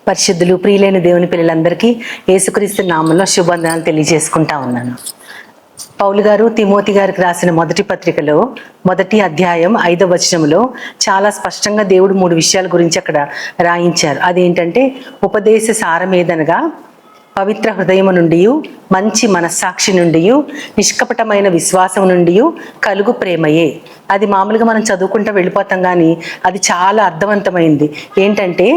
పరిశుద్ధులు ప్రియులైన దేవుని పిల్లలందరికీ యేసుక్రీస్తు నామంలో శుభవందనాలు తెలియజేసుకుంటా ఉన్నాను. పౌలు గారు తిమోతి గారికి రాసిన మొదటి పత్రికలో 1వ అధ్యాయం 5వ వచనంలో చాలా స్పష్టంగా దేవుడు 3 విషయాల గురించి అక్కడ రాయించారు. అదేంటంటే ఉపదేశ సారమేదనగా పవిత్ర హృదయము నుండి, మంచి మనస్సాక్షి నుండి, నిష్కపటమైన విశ్వాసం నుండి కలుగు ప్రేమయే. అది మామూలుగా మనం చదువుకుంటూ వెళ్ళిపోతాం, కానీ అది చాలా అర్థవంతమైంది. ఏంటంటే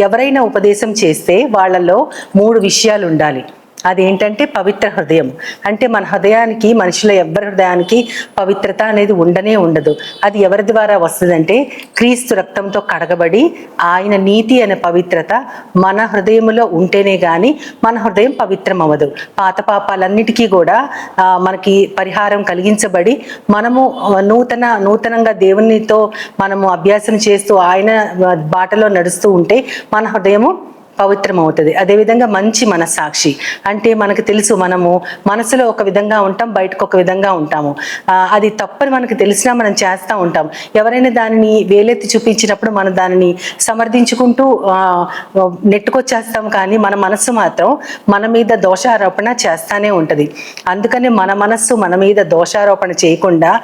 ఎవరైనా ఉపదేశం చేస్తే వాళ్ళలో 3 విషయాలు ఉండాలి. అదేంటంటే పవిత్ర హృదయం. అంటే మన హృదయానికి, మనుషుల ఎవరి హృదయానికి పవిత్రత అనేది ఉండనే ఉండదు. అది ఎవరి ద్వారా వస్తుందంటే క్రీస్తు రక్తంతో కడగబడి ఆయన నీతి అనే పవిత్రత మన హృదయంలో ఉంటేనే కానీ మన హృదయం పవిత్రం అవ్వదు. పాత పాపాలన్నిటికీ కూడా మనకి పరిహారం కలిగించబడి మనము నూతనంగా దేవునితో మనము అభ్యాసం చేస్తూ ఆయన బాటలో నడుస్తూ ఉంటే మన హృదయము పవిత్రం అవుతుంది. అదేవిధంగా మంచి మనస్సాక్షి అంటే మనకు తెలుసు, మనము మనసులో ఒక విధంగా ఉంటాం, బయటకు ఒక విధంగా ఉంటాము. అది తప్పని మనకు తెలిసినా మనం చేస్తూ ఉంటాం. ఎవరైనా దానిని వేలెత్తి చూపించినప్పుడు మనం దానిని సమర్థించుకుంటూ నెట్టుకొచ్చేస్తాం, కానీ మన మనస్సు మాత్రం మన మీద దోషారోపణ చేస్తానే ఉంటుంది. అందుకని మన మనస్సు మన మీద దోషారోపణ చేయకుండా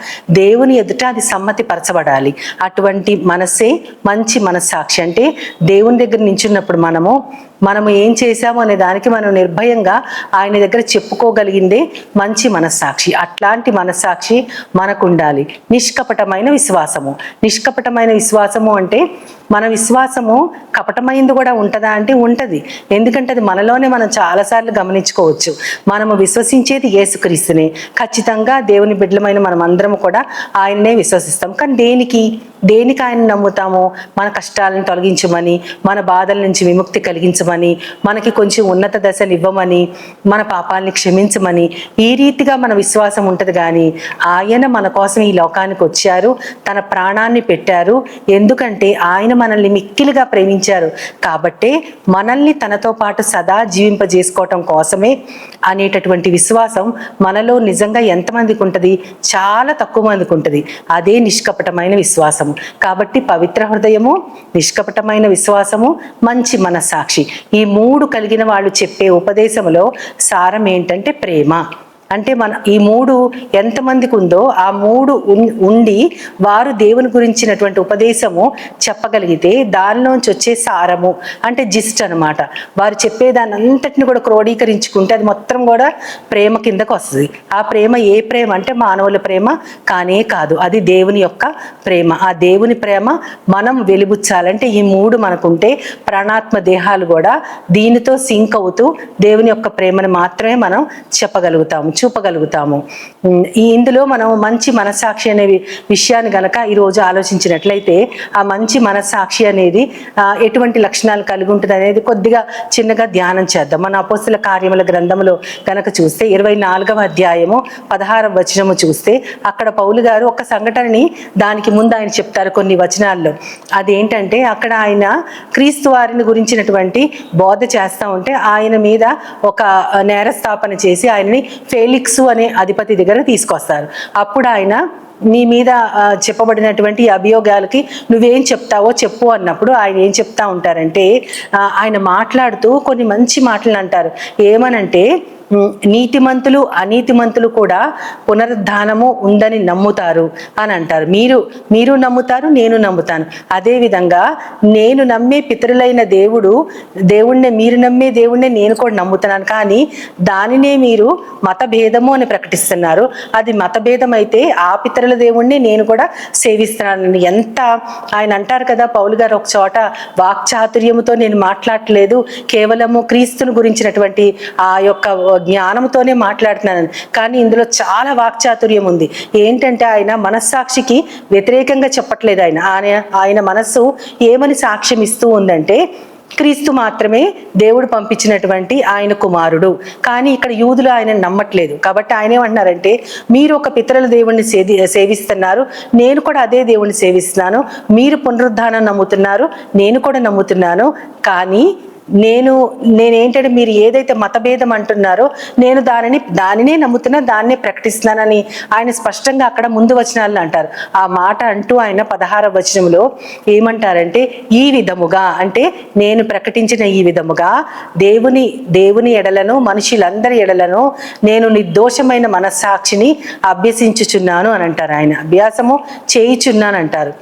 దేవుని ఎదుట అది సమ్మతి పరచబడాలి. అటువంటి మనస్సే మంచి మనస్సాక్షి. అంటే దేవుని దగ్గర నించున్నప్పుడు మనము ఏం చేశాము అనే దానికి మనం నిర్భయంగా ఆయన దగ్గర చెప్పుకోగలిగిందే మంచి మనస్సాక్షి. అట్లాంటి మనస్సాక్షి మనకు ఉండాలి. నిష్కపటమైన విశ్వాసము అంటే మన విశ్వాసము కపటమైంది కూడా ఉంటుందా అంటే ఉంటుంది. ఎందుకంటే అది మనలోనే మనం చాలాసార్లు గమనించుకోవచ్చు. మనము విశ్వసించేది యేసుక్రీస్తునే. ఖచ్చితంగా దేవుని బిడ్డలమైన మనం అందరము కూడా ఆయన్నే విశ్వసిస్తాం. కానీ దేనికి ఆయన నమ్ముతాము? మన కష్టాలను తొలగించమని, మన బాధల నుంచి విముక్తి కలిగించమని, మనకి కొంచెం ఉన్నత దశలు ఇవ్వమని, మన పాపాలని క్షమించమని, ఈ రీతిగా మన విశ్వాసం ఉంటుంది. కానీ ఆయన మన కోసం ఈ లోకానికి వచ్చారు, తన ప్రాణాన్ని పెట్టారు. ఎందుకంటే ఆయన మనల్ని మిక్కిలిగా ప్రేమించారు కాబట్టే మనల్ని తనతో పాటు సదా జీవింపజేసుకోవటం కోసమే అనేటటువంటి విశ్వాసం మనలో నిజంగా ఎంతమందికి ఉంటుంది? చాలా తక్కువ మందికి ఉంటుంది. అదే నిష్కపటమైన విశ్వాసం. కాబట్టి పవిత్ర హృదయము, నిష్కపటమైన విశ్వాసము, మంచి మనస్సాక్షి, ఈ 3 కలిగిన వాళ్ళు చెప్పే ఉపదేశంలో సారం ఏంటంటే ప్రేమ. అంటే ఈ 3 ఎంతమందికి ఉందో ఆ 3 ఉండి వారు దేవుని గురించినటువంటి ఉపదేశము చెప్పగలిగితే దానిలోంచి వచ్చే సారము అంటే జిస్ట్ అనమాట. వారు చెప్పేదాన్ని అంతటిని కూడా క్రోడీకరించుకుంటే అది మొత్తం కూడా ప్రేమ కిందకు వస్తుంది. ఆ ప్రేమ ఏ ప్రేమ అంటే మానవుల ప్రేమ కానే కాదు, అది దేవుని యొక్క ప్రేమ. ఆ దేవుని ప్రేమ మనం వెలిబుచ్చాలంటే ఈ 3 మనకుంటే ప్రాణాత్మ దేహాలు కూడా దీనితో సింక్ అవుతూ దేవుని యొక్క ప్రేమను మాత్రమే మనం చూపగలుగుతాము. ఇందులో మనం మంచి మనస్సాక్షి అనే విషయాన్ని గనక ఈరోజు ఆలోచించినట్లయితే ఆ మంచి మనస్సాక్షి అనేది ఎటువంటి లక్షణాలు కలిగి ఉంటుంది అనేది కొద్దిగా చిన్నగా ధ్యానం చేద్దాం. మన అపోస్తల కార్యముల గ్రంథంలో కనుక చూస్తే 24వ అధ్యాయము 16వ వచనము చూస్తే అక్కడ పౌలు గారు ఒక సంఘటనని దానికి ముందు ఆయన చెప్తారు కొన్ని వచనాల్లో. అదేంటంటే అక్కడ ఆయన క్రీస్తు వారిని గురించినటువంటి బోధ చేస్తూ ఉంటే ఆయన మీద ఒక నేరస్థాపన చేసి ఆయనని ఫేలిక్సు అనే అధిపతి దగ్గర తీసుకొస్తారు. అప్పుడు ఆయన నీ మీద చెప్పబడినటువంటి అభియోగాలకి నువ్వేం చెప్తావో చెప్పు అన్నప్పుడు ఆయన ఏం చెప్తా ఉంటారంటే ఆయన మాట్లాడుతూ కొన్ని మంచి మాటలు అంటారు. ఏమనంటే నీతిమంతులు అనీతిమంతులు కూడా పునరుద్ధానము ఉందని నమ్ముతారు అని అంటారు. మీరు నమ్ముతారు, నేను నమ్ముతాను. అదేవిధంగా నేను నమ్మే పితరులైన దేవుణ్ణి మీరు నమ్మే దేవుణ్ణి నేను కూడా నమ్ముతున్నాను. కానీ దానినే మీరు మతభేదము అని ప్రకటిస్తున్నారు. అది మతభేదం అయితే ఆ పితరుల దేవుణ్ణి నేను కూడా సేవిస్తున్నాను. ఎంత ఆయన అంటారు కదా పౌలు గారు ఒక చోట, వాక్చాతుర్యముతో నేను మాట్లాడలేదు, కేవలము క్రీస్తుని గురించినటువంటి ఆ యొక్క జ్ఞానంతోనే మాట్లాడుతున్నాను. కానీ ఇందులో చాలా వాక్చాతుర్యం ఉంది. ఏంటంటే ఆయన మనస్సాక్షికి వ్యతిరేకంగా చెప్పట్లేదు. ఆయన మనస్సు ఏమని సాక్ష్యం ఇస్తూ ఉందంటే క్రీస్తు మాత్రమే దేవుడు పంపించినటువంటి ఆయన కుమారుడు. కానీ ఇక్కడ యూదులు ఆయన నమ్మట్లేదు. కాబట్టి ఆయన ఏమంటున్నారంటే మీరు ఒక పితరుల దేవుణ్ణి సేవిస్తున్నారు, నేను కూడా అదే దేవుణ్ణి సేవిస్తున్నాను. మీరు పునరుద్ధానం నమ్ముతున్నారు, నేను కూడా నమ్ముతున్నాను. కానీ నేనేంటంటే మీరు ఏదైతే మతభేదం అంటున్నారో నేను దానినే నమ్ముతున్నా, దాన్నే ప్రకటిస్తున్నానని ఆయన స్పష్టంగా అక్కడ ముందు వచనాల్లో అంటారు. ఆ మాట అంటూ ఆయన 16వ వచనంలో ఏమంటారంటే, ఈ విధముగా అంటే నేను ప్రకటించిన ఈ విధముగా దేవుని ఎడలను మనుషులందరి ఎడలను నేను నిర్దోషమైన మనస్సాక్షిని అభ్యసించుచున్నాను అని అంటారు. ఆయన అభ్యాసము చేయుచున్నాను అంటారు.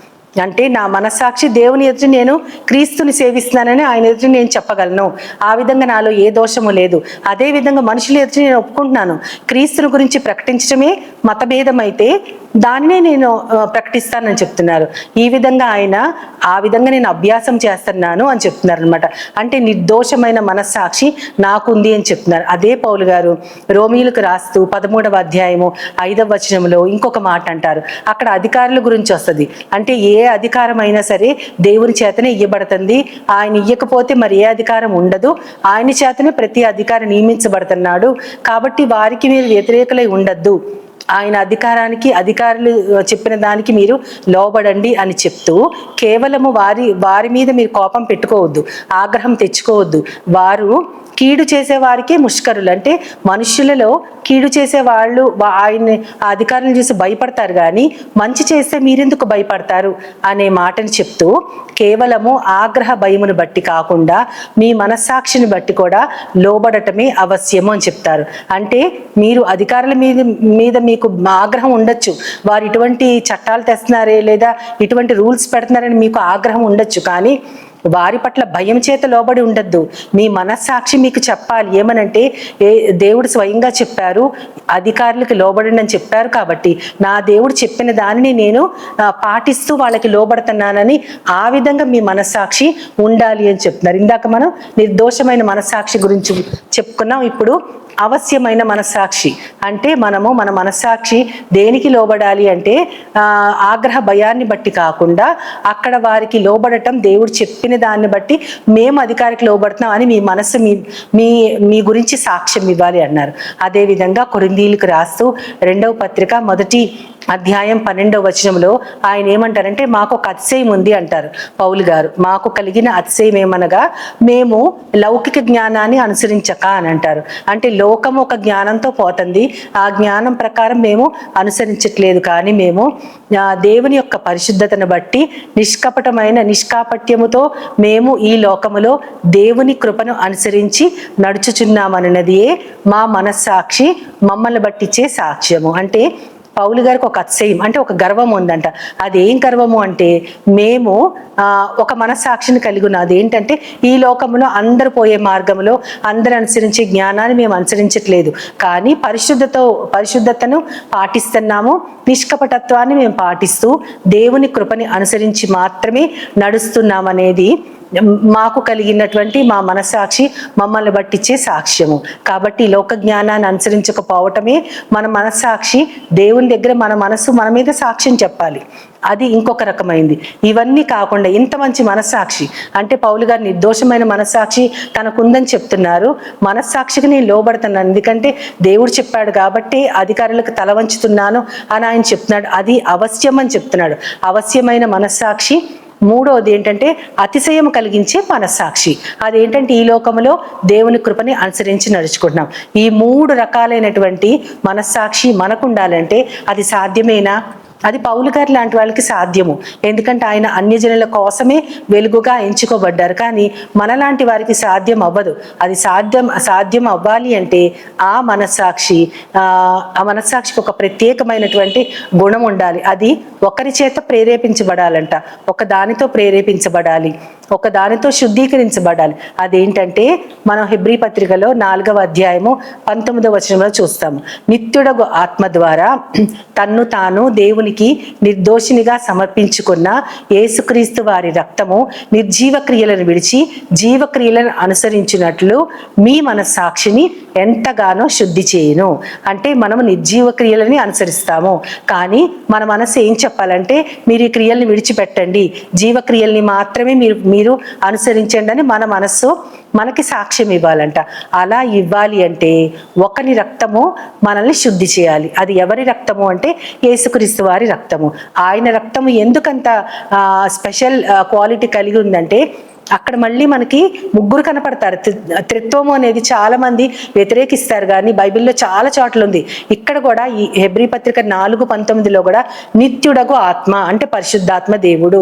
అంటే నా మనస్సాక్షి దేవుని ఎదురు నేను క్రీస్తుని సేవిస్తున్నానని ఆయన ఎదురు నేను చెప్పగలను. ఆ విధంగా నాలో ఏ దోషము లేదు. అదే విధంగా మనుషుల ఎదురు నేను ఒప్పుకుంటున్నాను. క్రీస్తుని గురించి ప్రకటించడమే మతభేదం అయితే దాన్నే నేను ప్రకటిస్తానని చెప్తున్నారు. ఈ విధంగా ఆయన ఆ విధంగా నేను అభ్యాసం చేస్తున్నాను అని చెప్తున్నారు అనమాట. అంటే నిర్దోషమైన మనస్సాక్షి నాకుంది అని చెప్తున్నారు. అదే పౌలు గారు రోమీయులకు రాస్తూ 13వ అధ్యాయము 5వ వచనంలో ఇంకొక మాట అంటారు. అక్కడ అధికారుల గురించి వస్తుంది. అంటే ఏ అధికారం అయినా సరే దేవుని చేతనే ఇవ్వబడుతుంది. ఆయన ఇవ్వకపోతే మరి ఏ అధికారం ఉండదు. ఆయన చేతనే ప్రతి అధికారి నియమించబడుతున్నాడు. కాబట్టి వారికి మీరు వ్యతిరేకలై ఉండద్దు. ఆయన అధికారులు చెప్పిన దానికి మీరు లోబడండి అని చెప్తూ కేవలము వారి మీద మీరు కోపం పెట్టుకోవద్దు, ఆగ్రహం తెచ్చుకోవద్దు. వారు కీడు చేసే వారికే ముష్కరులు. అంటే మనుషులలో కీడు చేసే వాళ్ళు ఆయన్ని అధికారులను చూసి భయపడతారు, కానీ మంచి చేస్తే మీరెందుకు భయపడతారు అనే మాటను చెప్తూ కేవలము ఆగ్రహ భయమును బట్టి కాకుండా మీ మనస్సాక్షిని బట్టి కూడా లోబడటమే అవశ్యము అని చెప్తారు. అంటే మీరు అధికారుల మీద మీకు ఆగ్రహం ఉండొచ్చు, వారు ఇటువంటి చట్టాలు తెస్తున్నారే లేదా ఇటువంటి రూల్స్ పెడుతున్నారని మీకు ఆగ్రహం ఉండొచ్చు, కానీ వారి పట్ల భయం చేత లోబడి ఉండద్దు. మీ మనస్సాక్షి మీకు చెప్పాలి. ఏమనంటే దేవుడు స్వయంగా చెప్పారు, అధికారులకు లోబడండి అని చెప్పారు, కాబట్టి నా దేవుడు చెప్పిన దానిని నేను పాటిస్తూ వాళ్ళకి లోబడుతున్నానని ఆ విధంగా మీ మనస్సాక్షి ఉండాలి అని చెప్తున్నారు. ఇందాక మనం నిర్దోషమైన మనస్సాక్షి గురించి చెప్పుకున్నాం. ఇప్పుడు అవశ్యమైన మనస్సాక్షి అంటే మన మనస్సాక్షి దేనికి లోబడాలి అంటే ఆగ్రహ భయాన్ని బట్టి కాకుండా అక్కడ వారికి లోబడటం దేవుడు చెప్పిన దాన్ని బట్టి మేము అధికారికి లోబడుతున్నాం అని మీ మనస్సు మీ గురించి సాక్ష్యం ఇవ్వాలి అన్నారు. అదేవిధంగా కొరింథీయులకు రాస్తూ 2వ పత్రిక 1వ అధ్యాయం 12వ వచనంలో ఆయన ఏమంటారంటే మాకు ఒక అతిశయం ఉంది అంటారు పౌలు గారు. మాకు కలిగిన అతిశయం ఏమనగా మేము లౌకిక జ్ఞానాన్ని అనుసరించక అని అంటారు. అంటే లోకము ఒక జ్ఞానంతో పోతుంది, ఆ జ్ఞానం ప్రకారం మేము అనుసరించట్లేదు, కానీ మేము దేవుని యొక్క పరిశుద్ధతను బట్టి నిష్కాపట్యముతో మేము ఈ లోకములో దేవుని కృపను అనుసరించి నడుచుచున్నామన్నదియే మా మనస్సాక్షి మమ్మల్ని బట్టిచ్చే సాక్ష్యము. అంటే పౌలు గారికి ఒక అతిశయం అంటే ఒక గర్వం ఉందంట. అదేం గర్వము అంటే మేము ఒక మనస్సాక్షిని కలిగి ఉన్నది ఏంటంటే ఈ లోకంలో అందరు పోయే మార్గంలో అందరు అనుసరించే జ్ఞానాన్ని మేము అనుసరించట్లేదు, కానీ పరిశుద్ధతను పాటిస్తున్నాము, నిష్కపటత్వాన్ని మేము పాటిస్తూ దేవుని కృపని అనుసరించి మాత్రమే నడుస్తున్నామనేది మాకు కలిగినటువంటి మా మనస్సాక్షి మమ్మల్ని బట్టిచ్చే సాక్ష్యము. కాబట్టి లోక జ్ఞానాన్ని అనుసరించకపోవటమే మన మనస్సాక్షి దేవుని దగ్గర మన మనస్సు మన మీద సాక్ష్యం చెప్పాలి. అది ఇంకొక రకమైంది. ఇవన్నీ కాకుండా ఇంత మంచి మనస్సాక్షి అంటే పౌలు గారు నిర్దోషమైన మనస్సాక్షి తనకుందని చెప్తున్నారు. మనస్సాక్షికి నేను లోబడుతున్నాను, ఎందుకంటే దేవుడు చెప్పాడు కాబట్టి అధికారులకు తల వంచుతున్నాను అని ఆయన చెప్తున్నాడు. అది అవశ్యం అని చెప్తున్నాడు. అవశ్యమైన మనస్సాక్షి. మూడవది ఏంటంటే అతిశయం కలిగించే మనస్సాక్షి. అదేంటంటే ఈ లోకంలో దేవుని కృపని అనుసరించి నడుచుకుంటున్నాం. ఈ 3 రకాలైనటువంటి మనస్సాక్షి మనకు ఉండాలంటే అది సాధ్యమేనా? అది పౌలు గారు లాంటి వాళ్ళకి సాధ్యము, ఎందుకంటే ఆయన అన్యజనుల కోసమే వెలుగుగా ఎంచుకోబడ్డారు. కానీ మనలాంటి వారికి సాధ్యం అవ్వదు. అది సాధ్యం అవ్వాలి అంటే ఆ మనస్సాక్షికి ఒక ప్రత్యేకమైనటువంటి గుణం ఉండాలి. అది ఒకరి చేత ప్రేరేపించబడాలంట, ఒక దానితో ప్రేరేపించబడాలి, ఒక దానితో శుద్ధీకరించబడాలి. అదేంటంటే మనం హెబ్రీ పత్రికలో 4వ అధ్యాయము 19వ వచనంలో చూస్తాము. నిత్యుడగు ఆత్మ ద్వారా తన్ను తాను దేవునికి నిర్దోషినిగా సమర్పించుకున్న యేసుక్రీస్తు వారి రక్తము నిర్జీవ క్రియలను విడిచి జీవక్రియలను అనుసరించినట్లు మీ మనస్సాక్షిని ఎంతగానో శుద్ధి చేయును. అంటే మనము నిర్జీవ క్రియలని అనుసరిస్తాము, కానీ మన మనసు ఏం చెప్పాలంటే మీరు ఈ క్రియల్ని విడిచిపెట్టండి, జీవక్రియల్ని మాత్రమే మీరు అనుసరించండి అని మన మనస్సు మనకి సాక్ష్యం ఇవ్వాలంట. అలా ఇవ్వాలి అంటే ఒకరి రక్తము మనల్ని శుద్ధి చేయాలి. అది ఎవరి రక్తము అంటే యేసుక్రీస్తు వారి రక్తము. ఆయన రక్తము ఎందుకంత స్పెషల్ క్వాలిటీ కలిగి ఉందంటే అక్కడ మళ్ళీ మనకి ముగ్గురు కనపడతారు. త్రిత్వము అనేది చాలా మంది వ్యతిరేకిస్తారు, కానీ బైబిల్లో చాలా చోట్ల ఉంది. ఇక్కడ కూడా ఈ హెబ్రీ పత్రిక 4:19 కూడా నిత్యుడగు ఆత్మ అంటే పరిశుద్ధాత్మ దేవుడు,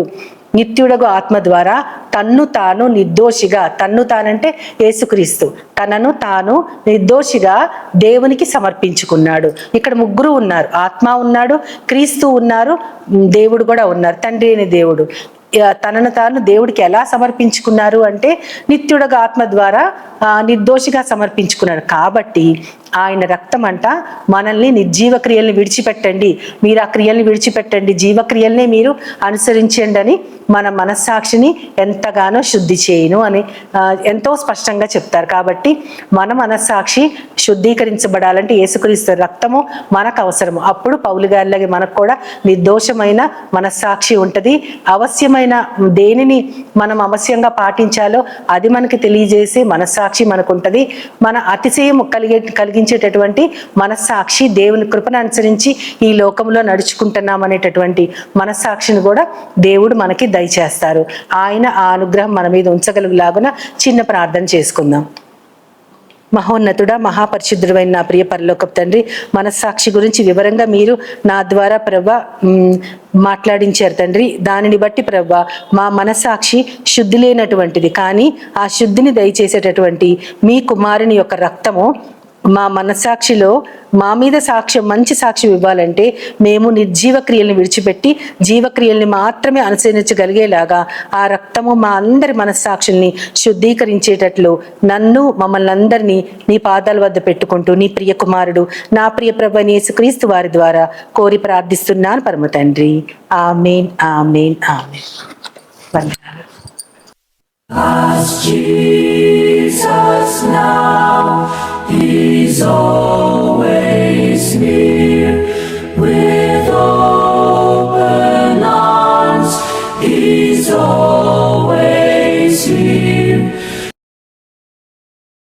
నిత్యుడగు ఆత్మ ద్వారా తన్ను తాను నిర్దోషిగా, తన్ను తానంటే యేసుక్రీస్తు తనను తాను నిర్దోషిగా దేవునికి సమర్పించుకున్నాడు. ఇక్కడ ముగ్గురు ఉన్నారు, ఆత్మ ఉన్నాడు, క్రీస్తు ఉన్నారు, దేవుడు కూడా ఉన్నారు, తండ్రి అయిన దేవుడు. తనను తాను దేవుడికి ఎలా సమర్పించుకున్నారు అంటే నిత్యుడగా ఆత్మ ద్వారా నిర్దోషిగా సమర్పించుకున్నాడు. కాబట్టి ఆయన రక్తం అంట మనల్ని నిర్జీవ క్రియల్ని విడిచిపెట్టండి, మీరు ఆ క్రియల్ని విడిచిపెట్టండి, జీవక్రియల్ని మీరు అనుసరించండి అని మన మనస్సాక్షిని ఎంతగానో శుద్ధి చేయను అని ఎంతో స్పష్టంగా చెప్తారు. కాబట్టి మన మనస్సాక్షి శుద్ధీకరించబడాలంటే యేసుక్రీస్తు రక్తము మనకు అవసరము. అప్పుడు పౌలు గారిలాగే మనకు కూడా నిర్దోషమైన మనస్సాక్షి ఉంటుంది. అవశ్యమైన దేనిని మనం అవశ్యంగా పాటించాలో అది మనకి తెలియజేసే మనస్సాక్షి మనకు ఉంటుంది. మన అతిశయం కలిగించేటటువంటి మనస్సాక్షి, దేవుని కృపను అనుసరించి ఈ లోకంలో నడుచుకుంటున్నాం అనేటటువంటి మనస్సాక్షిని కూడా దేవుడు మనకి దయచేస్తారు. ఆయన ఆ అనుగ్రహం మన మీద ఉంచగలుగులాగున చిన్న ప్రార్థన చేసుకుందాం. మహోన్నతుడా, మహాపరిశుద్ధుడైన నా ప్రియ పరలోకపు తండ్రి, మనస్సాక్షి గురించి వివరంగా మీరు నా ద్వారా ప్రభా మాట్లాడించారు తండ్రి. దానిని బట్టి ప్రభా మా మనస్సాక్షి శుద్ధి లేనటువంటిది, కానీ ఆ శుద్ధిని దయచేసేటటువంటి మీ కుమారుని యొక్క రక్తము మా మనస్సాక్షిలో మా మీద సాక్ష్యం, మంచి సాక్ష్యం ఇవ్వాలంటే మేము నిర్జీవ క్రియల్ని విడిచిపెట్టి జీవక్రియల్ని మాత్రమే అనుసరించగలిగేలాగా ఆ రక్తము మా అందరి మనస్సాక్షుల్ని శుద్ధీకరించేటట్లు నన్ను, మమ్మల్ని అందరినీ నీ పాదాల వద్ద పెట్టుకుంటూ నీ ప్రియ కుమారుడు నా ప్రియ ప్రభు యేసుక్రీస్తు వారి ద్వారా కోరి ప్రార్థిస్తున్నాను పరమ తండ్రి. ఆమేన్, ఆమేన్, ఆమేన్. As Jesus now is always near, with open arms, He's always here.